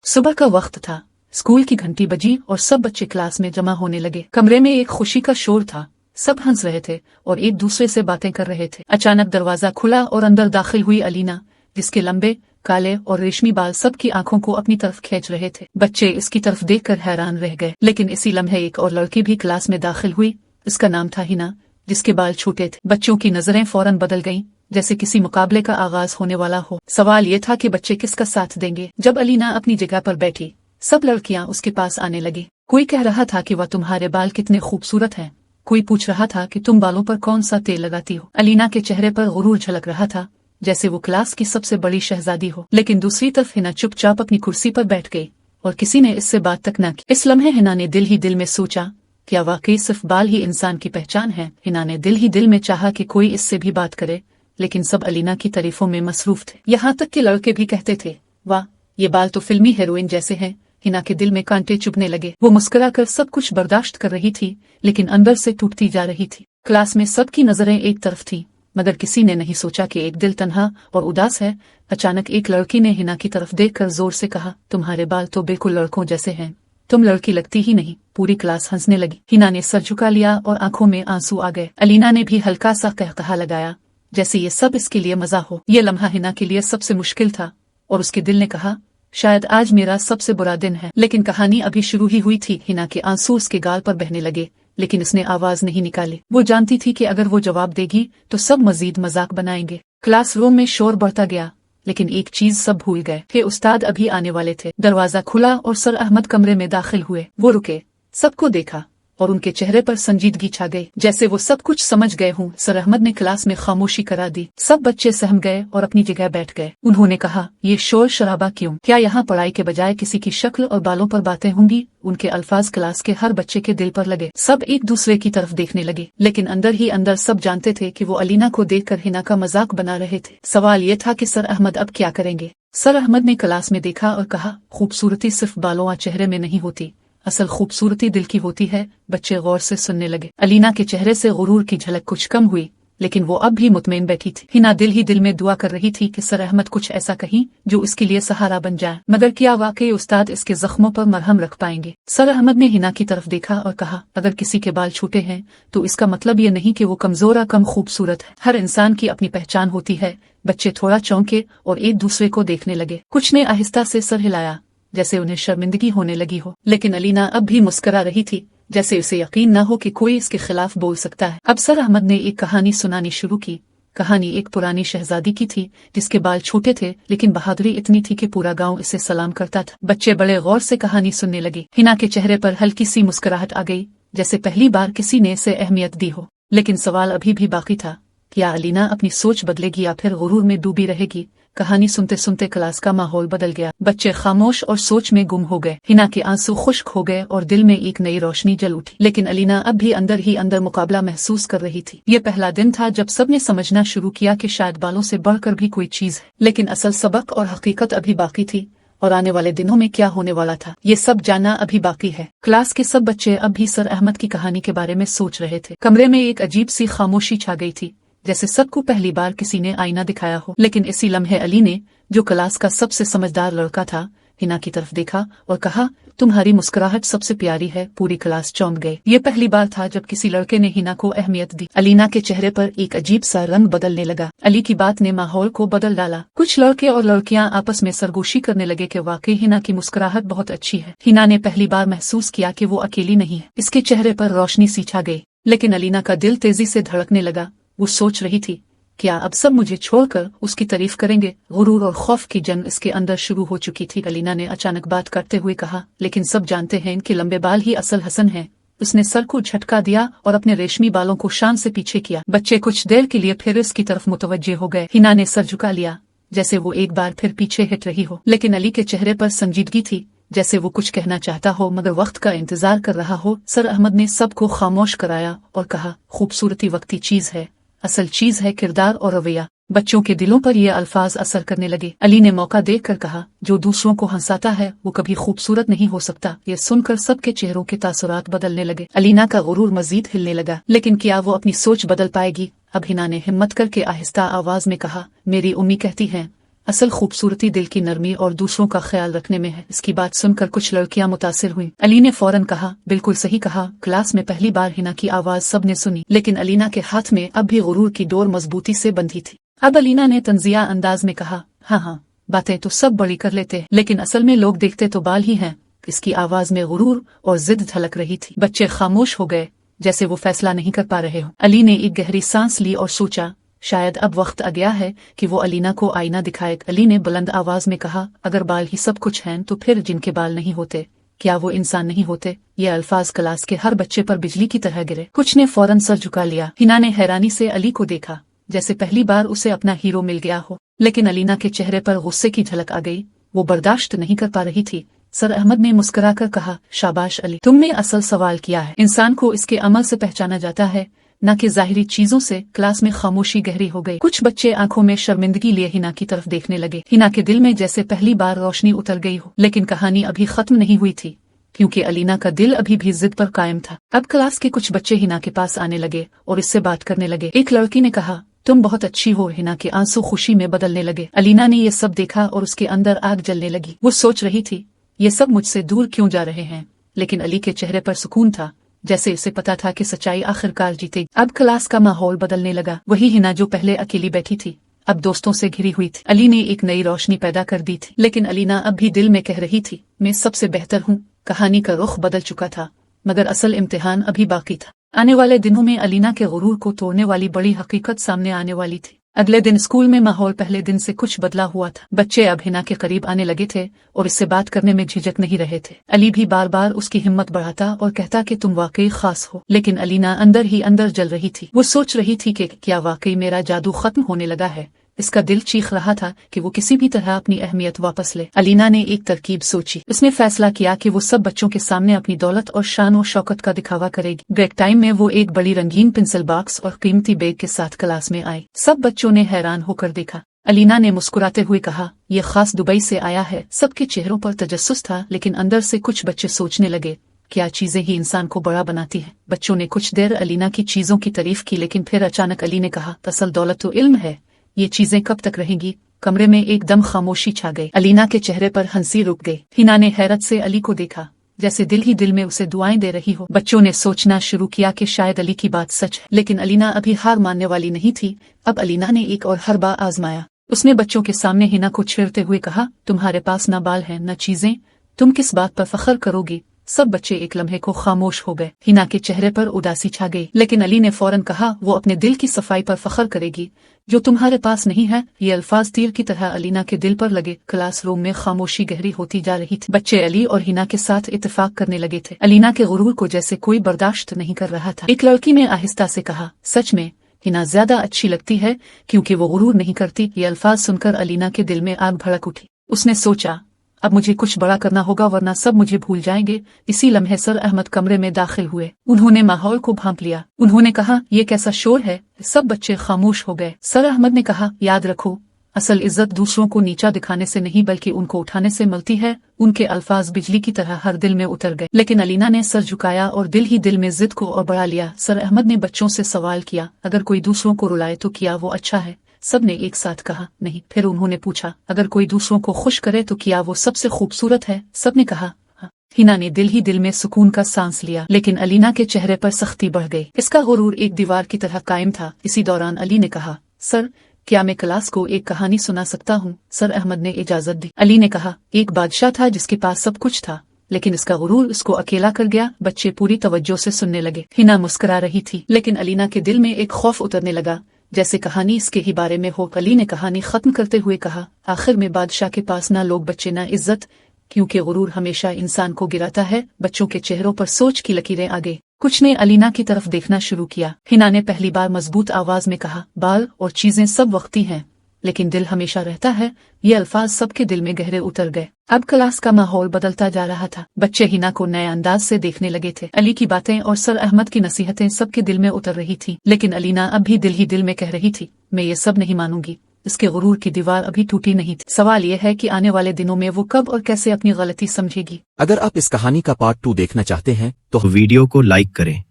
सुबह का वक्त था। स्कूल की घंटी बजी और सब बच्चे क्लास में जमा होने लगे। कमरे में एक खुशी का शोर था। सब हंस रहे थे और एक दूसरे से बातें कर रहे थे। अचानक दरवाजा खुला और अंदर दाखिल हुई अलीना, जिसके लंबे काले और रेशमी बाल सबकी आंखों को अपनी तरफ खींच रहे थे। बच्चे इसकी तरफ देखकर हैरान रह गए। लेकिन इसी लम्हे एक और लड़की भी क्लास में दाखिल हुई। इसका नाम था हिना, जिसके बाल छोटे थे। बच्चों की नजरें फौरन बदल गईं, जैसे किसी मुकाबले का आगाज होने वाला हो। सवाल ये था कि बच्चे किसका साथ देंगे। जब अलीना अपनी जगह पर बैठी, सब लड़कियां उसके पास आने लगी। कोई कह रहा था कि वह तुम्हारे बाल कितने खूबसूरत हैं, कोई पूछ रहा था कि तुम बालों पर कौन सा तेल लगाती हो। अलीना के चेहरे पर गुरूर झलक रहा था, जैसे वो क्लास की सबसे बड़ी शहजादी हो। लेकिन दूसरी तरफ हिना चुपचाप अपनी कुर्सी पर बैठ गई और किसी ने इससे बात तक न की। इस लम्हे हिना ने दिल ही दिल में सोचा, क्या वाकई सिर्फ बाल ही इंसान की पहचान है। हिना ने दिल ही दिल में चाहा कि कोई इससे भी बात करे, लेकिन सब अलीना की तारीफों में मसरूफ थे। यहाँ तक कि लड़के भी कहते थे, वाह, ये बाल तो फिल्मी हीरोइन जैसे हैं। हिना के दिल में कांटे चुभने लगे। वो मुस्कुराकर सब कुछ बर्दाश्त कर रही थी, लेकिन अंदर से टूटती जा रही थी। क्लास में सबकी नजरें एक तरफ थी, मगर किसी ने नहीं सोचा कि एक दिल तन्हा और उदास है। अचानक एक लड़की ने हिना की तरफ देखकर जोर से कहा, तुम्हारे बाल तो बिल्कुल लड़कों जैसे हैं, तुम लड़की लगती ही नहीं। पूरी क्लास हंसने लगी। हिना ने सर झुका लिया और आंखों में आंसू आ गए। अलीना ने भी हल्का सा कहकहा लगाया, जैसे ये सब इसके लिए मजा हो। ये लम्हा हिना के लिए सबसे मुश्किल था और उसके दिल ने कहा, शायद आज मेरा सबसे बुरा दिन है। लेकिन कहानी अभी शुरू ही हुई थी। हिना के आंसू उसके गाल पर बहने लगे, लेकिन उसने आवाज नहीं निकाली। वो जानती थी कि अगर वो जवाब देगी तो सब मजीद मजाक बनाएंगे। क्लासरूम में शोर बढ़ता गया, लेकिन एक चीज सब भूल गए कि उस्ताद अभी आने वाले थे। दरवाजा खुला और सर अहमद कमरे में दाखिल हुए। वो रुके, सबको देखा और उनके चेहरे पर संजीदगी छा गई, जैसे वो सब कुछ समझ गए हों। सर अहमद ने क्लास में खामोशी करा दी। सब बच्चे सहम गए और अपनी जगह बैठ गए। उन्होंने कहा, ये शोर शराबा क्यों? क्या यहाँ पढ़ाई के बजाय किसी की शक्ल और बालों पर बातें होंगी? उनके अल्फाज क्लास के हर बच्चे के दिल पर लगे। सब एक दूसरे की तरफ देखने लगे, लेकिन अंदर ही अंदर सब जानते थे कि वो अलीना को देखकर हिना का मजाक बना रहे थे। सवाल ये था कि सर अहमद अब क्या करेंगे। सर अहमद ने क्लास में देखा और कहा, खूबसूरती सिर्फ बालों और चेहरे में नहीं होती, असल खूबसूरती दिल की होती है। बच्चे गौर से सुनने लगे। अलीना के चेहरे से गुरूर की झलक कुछ कम हुई, लेकिन वो अब भी मुतमईन बैठी थी। हिना दिल ही दिल में दुआ कर रही थी कि सर अहमद कुछ ऐसा कहीं जो इसके लिए सहारा बन जाए। मगर क्या वाकई उस्ताद इसके जख्मों पर मरहम रख पाएंगे? सर अहमद ने हिना की तरफ देखा और कहा, अगर किसी के बाल छोटे हैं तो इसका मतलब ये नहीं कि वो कमजोर या कम खूबसूरत है। हर इंसान की अपनी पहचान होती है। बच्चे थोड़ा चौंके और एक दूसरे को देखने लगे। कुछ ने आहिस्ता से सर हिलाया, जैसे उन्हें शर्मिंदगी होने लगी हो। लेकिन अलीना अब भी मुस्कुरा रही थी, जैसे उसे यकीन न हो कि कोई इसके खिलाफ बोल सकता है। अब सर अहमद ने एक कहानी सुनानी शुरू की। कहानी एक पुरानी शहजादी की थी, जिसके बाल छोटे थे, लेकिन बहादुरी इतनी थी कि पूरा गांव इसे सलाम करता था। बच्चे बड़े गौर से कहानी सुनने लगे। हिना के चेहरे पर हल्की सी मुस्कुराहट आ गई, जैसे पहली बार किसी ने इसे अहमियत दी हो। लेकिन सवाल अभी भी बाकी था, क्या अलीना अपनी सोच बदलेगी या फिर गुरूर में डूबी रहेगी? कहानी सुनते सुनते क्लास का माहौल बदल गया। बच्चे खामोश और सोच में गुम हो गए। हिना के आंसू खुश्क हो गए और दिल में एक नई रोशनी जल उठी। लेकिन अलीना अब भी अंदर ही अंदर मुकाबला महसूस कर रही थी। ये पहला दिन था जब सबने समझना शुरू किया कि शायद बालों से बढ़कर भी कोई चीज है। लेकिन असल सबक और हकीकत अभी बाकी थी, और आने वाले दिनों में क्या होने वाला था ये सब जानना अभी बाकी है। क्लास के सब बच्चे अब भी सर अहमद की कहानी के बारे में सोच रहे थे। कमरे में एक अजीब सी खामोशी छा गई थी, जैसे सबको पहली बार किसी ने आईना दिखाया हो। लेकिन इसी लम्हे अली ने, जो क्लास का सबसे समझदार लड़का था, हिना की तरफ देखा और कहा, तुम्हारी मुस्कुराहट सबसे प्यारी है। पूरी क्लास चौंक गए। ये पहली बार था जब किसी लड़के ने हिना को अहमियत दी। अलीना के चेहरे पर एक अजीब सा रंग बदलने लगा। अली की बात ने माहौल को बदल डाला। कुछ लड़के और लड़कियां आपस में सरगोशी करने लगे कि वाकई हिना की मुस्कुराहट बहुत अच्छी है। हिना ने पहली बार महसूस किया कि वो अकेली नहीं है। इसके चेहरे पर रोशनी सी छा गई। लेकिन अलीना का दिल तेजी से धड़कने लगा। वो सोच रही थी, क्या अब सब मुझे छोड़कर उसकी तारीफ करेंगे? गुरूर और खौफ की जंग इसके अंदर शुरू हो चुकी थी। अलीना ने अचानक बात करते हुए कहा, लेकिन सब जानते हैं इनके लंबे बाल ही असल हसन है। उसने सर को झटका दिया और अपने रेशमी बालों को शान से पीछे किया। बच्चे कुछ देर के लिए फिर इसकी तरफ मुतवज्जे हो गए। हिना ने सर झुका लिया, जैसे वो एक बार फिर पीछे हट रही हो। लेकिन अली के चेहरे पर संजीदगी थी, जैसे वो कुछ कहना चाहता हो मगर वक्त का इंतजार कर रहा हो। सर अहमद ने सबको खामोश कराया और कहा, खूबसूरती वक्ती चीज है, असल चीज है किरदार और रवैया। बच्चों के दिलों पर ये अल्फाज असर करने लगे। अली ने मौका देखकर कहा, जो दूसरों को हंसाता है वो कभी खूबसूरत नहीं हो सकता। ये सुनकर सबके चेहरों के तासुरात बदलने लगे। अलीना का गुरूर मजीद हिलने लगा। लेकिन क्या वो अपनी सोच बदल पाएगी? अब हिना ने हिम्मत करके आहिस्ता आवाज में कहा, मेरी उम्मी कहती है असल खूबसूरती दिल की नरमी और दूसरों का ख्याल रखने में है। इसकी बात सुनकर कुछ लड़कियां मुतासिर हुईं। अली ने फौरन कहा, बिल्कुल सही कहा। क्लास में पहली बार हिना की आवाज सबने सुनी, लेकिन अलीना के हाथ में अब भी गुरूर की डोर मजबूती से बंधी थी। अब अलीना ने तंजिया अंदाज में कहा, हाँ, बातें तो सब बड़ी कर लेते हैं, लेकिन असल में लोग देखते तो बाल ही हैं। इसकी आवाज में गुरूर और जिद झलक रही थी। बच्चे खामोश हो गए, जैसे वो फैसला नहीं कर पा रहे हो। अली ने एक गहरी सांस ली और सोचा, शायद अब वक्त आ गया है कि वो अलीना को आईना दिखाए। अली ने बुलंद आवाज में कहा, अगर बाल ही सब कुछ हैं तो फिर जिनके बाल नहीं होते, क्या वो इंसान नहीं होते? ये अल्फाज क्लास के हर बच्चे पर बिजली की तरह गिरे। कुछ ने फौरन सर झुका लिया। हिना ने हैरानी से अली को देखा, जैसे पहली बार उसे अपना हीरो मिल गया हो। लेकिन अलीना के चेहरे पर गुस्से की झलक आ गई। वो बर्दाश्त नहीं कर पा रही थी। सर अहमद ने मुस्कुराकर कहा, शाबाश अली, तुमने असल सवाल किया है। इंसान को इसके अमल से पहचाना जाता है, न कि जाहिरी चीजों से। क्लास में खामोशी गहरी हो गई। कुछ बच्चे आंखों में शर्मिंदगी लिए हिना की तरफ देखने लगे। हिना के दिल में जैसे पहली बार रोशनी उतर गई हो। लेकिन कहानी अभी खत्म नहीं हुई थी, क्योंकि अलीना का दिल अभी भी जिद पर कायम था। अब क्लास के कुछ बच्चे हिना के पास आने लगे और इससे बात करने लगे। एक लड़की ने कहा, तुम बहुत अच्छी हो। हिना के आंसू खुशी में बदलने लगे। अलीना ने ये सब देखा और उसके अंदर आग जलने लगी। वो सोच रही थी, ये सब मुझसे दूर क्यों जा रहे हैं? लेकिन अली के चेहरे पर सुकून था, जैसे उसे पता था कि सच्चाई आखिरकार जीतेगी। अब क्लास का माहौल बदलने लगा। वही हिना जो पहले अकेली बैठी थी, अब दोस्तों से घिरी हुई थी। अली ने एक नई रोशनी पैदा कर दी थी। लेकिन अलीना अब भी दिल में कह रही थी, मैं सबसे बेहतर हूँ। कहानी का रुख बदल चुका था, मगर असल इम्तिहान अभी बाकी था। आने वाले दिनों में अलीना के गुरूर को तोड़ने वाली बड़ी हकीकत सामने आने वाली थी। अगले दिन स्कूल में माहौल पहले दिन से कुछ बदला हुआ था। बच्चे अब हिना के करीब आने लगे थे और इससे बात करने में झिझक नहीं रहे थे। अली भी बार बार उसकी हिम्मत बढ़ाता और कहता कि तुम वाकई खास हो। लेकिन अलीना अंदर ही अंदर जल रही थी। वो सोच रही थी कि क्या वाकई मेरा जादू खत्म होने लगा है? इसका दिल चीख रहा था कि वो किसी भी तरह अपनी अहमियत वापस ले। अलीना ने एक तरकीब सोची। उसने फैसला किया कि वो सब बच्चों के सामने अपनी दौलत और शान और शौकत का दिखावा करेगी। ब्रेक टाइम में वो एक बड़ी रंगीन पेंसिल बॉक्स और कीमती बैग के साथ क्लास में आई। सब बच्चों ने हैरान होकर देखा। अलीना ने मुस्कुराते हुए कहा, ये खास दुबई से आया है। सबके चेहरों पर तजस्सुस था, लेकिन अंदर से कुछ बच्चे सोचने लगे, क्या चीजें ही इंसान को बड़ा बनाती हैं? बच्चों ने कुछ देर अलीना की चीजों की तारीफ की, लेकिन फिर अचानक अली ने कहा, असल दौलत तो इल्म है। ये चीजें कब तक रहेंगी? कमरे में एकदम खामोशी छा गई। अलीना के चेहरे पर हंसी रुक गई। हिना ने हैरत से अली को देखा, जैसे दिल ही दिल में उसे दुआएं दे रही हो। बच्चों ने सोचना शुरू किया कि शायद अली की बात सच है, लेकिन अलीना अभी हार मानने वाली नहीं थी। अब अलीना ने एक और हरबा आजमाया। उसने बच्चों के सामने हिना को छेड़ते हुए कहा, तुम्हारे पास न बाल है न चीजें, तुम किस बात पर फख्र करोगी? सब बच्चे एक लम्हे को खामोश हो गए। हिना के चेहरे पर उदासी छा गई, लेकिन अली ने फौरन कहा, वो अपने दिल की सफाई पर फख्र करेगी जो तुम्हारे पास नहीं है। ये अल्फाज तीर की तरह अलीना के दिल पर लगे। क्लासरूम में खामोशी गहरी होती जा रही थी। बच्चे अली और हिना के साथ इत्तेफाक करने लगे थे। अलीना के गुरूर को जैसे कोई बर्दाश्त नहीं कर रहा था। एक लड़की ने आहिस्ता से कहा, सच में हिना ज्यादा अच्छी लगती है क्योंकि वो गुरूर नहीं करती। ये अल्फाज सुनकर अलीना के दिल में आग भड़क उठी। उसने सोचा, अब मुझे कुछ बड़ा करना होगा वरना सब मुझे भूल जाएंगे। इसी लम्हे सर अहमद कमरे में दाखिल हुए। उन्होंने माहौल को भांप लिया। उन्होंने कहा, ये कैसा शोर है? सब बच्चे खामोश हो गए। सर अहमद ने कहा, याद रखो, असल इज्जत दूसरों को नीचा दिखाने से नहीं बल्कि उनको उठाने से मिलती है। उनके अल्फाज बिजली की तरह हर दिल में उतर गए। लेकिन अलीना ने सर झुकाया और दिल ही दिल में जिद को और बढ़ा लिया। सर अहमद ने बच्चों से सवाल किया, अगर कोई दूसरों को रुलाए तो क्या वो अच्छा है? सब ने एक साथ कहा, नहीं। फिर उन्होंने पूछा, अगर कोई दूसरों को खुश करे तो क्या वो सबसे खूबसूरत है? सब ने कहा, हाँ। हिना ने दिल ही दिल में सुकून का सांस लिया, लेकिन अलीना के चेहरे पर सख्ती बढ़ गई। इसका गुरूर एक दीवार की तरह कायम था। इसी दौरान अली ने कहा, सर क्या मैं क्लास को एक कहानी सुना सकता हूँ? सर अहमद ने इजाजत दी। अली ने कहा, एक बादशाह था जिसके पास सब कुछ था, लेकिन इसका गुरूर उसको अकेला कर गया। बच्चे पूरी तवज्जो से सुनने लगे। हिना मुस्कुरा रही थी, लेकिन अलीना के दिल में एक खौफ उतरने लगा, जैसे कहानी इसके ही बारे में हो। अली ने कहानी खत्म करते हुए कहा, आखिर में बादशाह के पास ना लोग बच्चे ना इज्जत, क्योंकि गुरूर हमेशा इंसान को गिराता है। बच्चों के चेहरों पर सोच की लकीरें आ गई। कुछ ने अलीना की तरफ देखना शुरू किया। हिना ने पहली बार मजबूत आवाज में कहा, बाल और चीजें सब वक्ती हैं, लेकिन दिल हमेशा रहता है। ये अल्फाज सबके दिल में गहरे उतर गए। अब क्लास का माहौल बदलता जा रहा था। बच्चे हिना को नए अंदाज से देखने लगे थे। अली की बातें और सर अहमद की नसीहतें सबके दिल में उतर रही थी, लेकिन अलीना अब भी दिल ही दिल में कह रही थी, मैं ये सब नहीं मानूंगी। इसके गुरूर की दीवार अभी टूटी नहीं थी। सवाल यह है कि आने वाले दिनों में वो कब और कैसे अपनी गलती समझेगी। अगर आप इस कहानी का पार्ट 2 देखना चाहते हैं तो वीडियो को लाइक करें,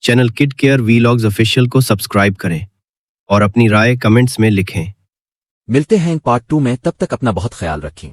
channel kid care vlogs official को सब्सक्राइब करें और अपनी राय कमेंट्स में लिखें। ملتے ہیں پارٹ 2 میں، تب تک اپنا بہت خیال رکھیں۔